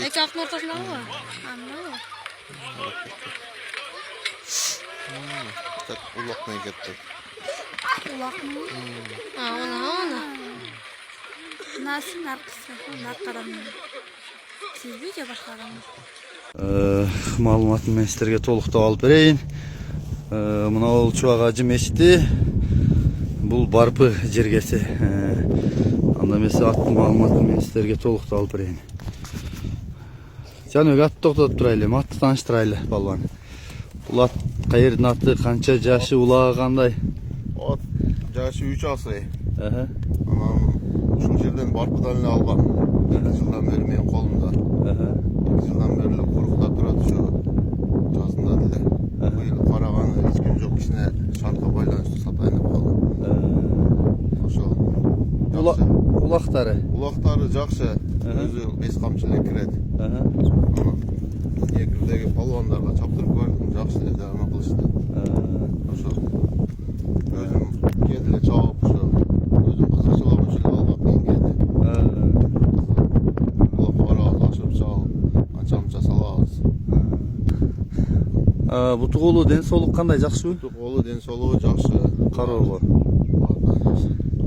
İki altın ortasında var. Anladın mı? Tak ulakmaya gitti. Ulak mı? Ona. Nasıl narkısı? Narkadan mı? Siz bir başkadan mı? Malumatını men sizlerge толуктап алып берейин. Мына ол Чубак ажы мешити. Бул Барпы жергеси. Анда эмесе аттын маалыматын мен sizlerge толуктап алып берейин. Жаныбек атты токтотуп турайлы, атты тааныштырайлы балбан. Бул ат кайердин аты, канча жашы, улагы кандай? At yaşı 3 asır. Anam uşul жерден Барпыдан эле алган. 2 жылдан бери менин колумда. 2 жылдан бери эле курукта турат ушу жазындан эле. Быйыл караганы эч күн жок, кичине шартка байланыштуу сатайын деп калдым. Ошол. Улактары. Улактары жакшы. Өзү 5 камчы эле кирет. Эгирдеги палвандарга чаптырып бардым, жакшы эле жарма кылышты. Ошол. Өзүм келди чабып ошо. Өзүм кызыкчылыгым үчүн алгап келди. Булак барабыз, ашып чабып, анча-мынча салабыз. Бутугулу ден соолук кандай, жакшыбы? Бутугулу ден соолугу жакшы. Кароого.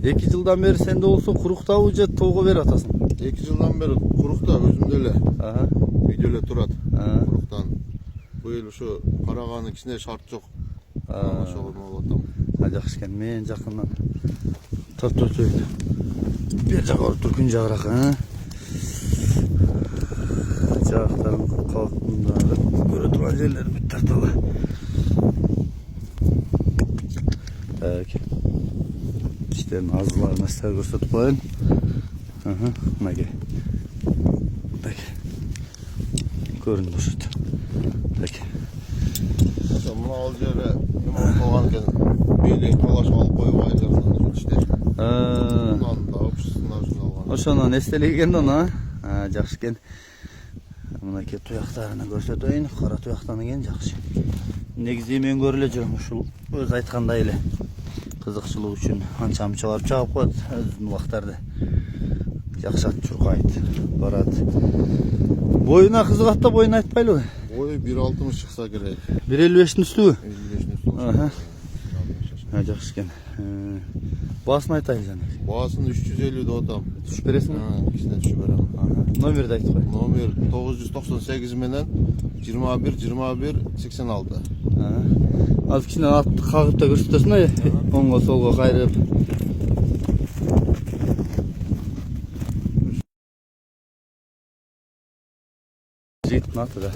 2 жылдан бери сенде болсо куруктабы же тоого берип атасың? 2 жылдан бери курукта өзүмдө эле. Үйдө эле турат. Куруктан. Быйыл ушу караганы кичине шарт жок. Ошол болуп атам. Жакшы экен. Мен жакындан топтотойт. Бер жака барып тур, күн жагыраак, жагактарын калктындагы көрө турган жерлери бүт тарталы. İşte nazlarına size gösterip koyun. Mage. Peki. Görün duruştu. Peki. Bunu al yere limon koyarken bir kalaş alıp koyup aylarından işte. Bundan da uçsunlar şunu algan. Oşona nestelegen ona. Жақсы екен. Мына ке туяктарына көрсөтөйүн. Кара туяктан экен жакшы. Негизи мен көрүлө жүрөм ушул өз айткандай эле. Кызыкчылык үчүн анча-мынча барып чабып коет. Өзүнүн убактарды жакшы чуркайт, барат. Боюна кызыгат да, боюн айтпайлыбы? Бою 1.60 чыкса керек. 1.55'in üstүбү? 55'in üstü. Жакшы экен. Баасын айтайын жана. Баасын 350 деп атам. Түшүп бересиңби? Кичине түшүп берем. Номерди айтып кой. Номер 998 менен 21 86. Az kişine attık, kalkıp da göstersin ya. Onga solga kayırıp. Jigit natı da.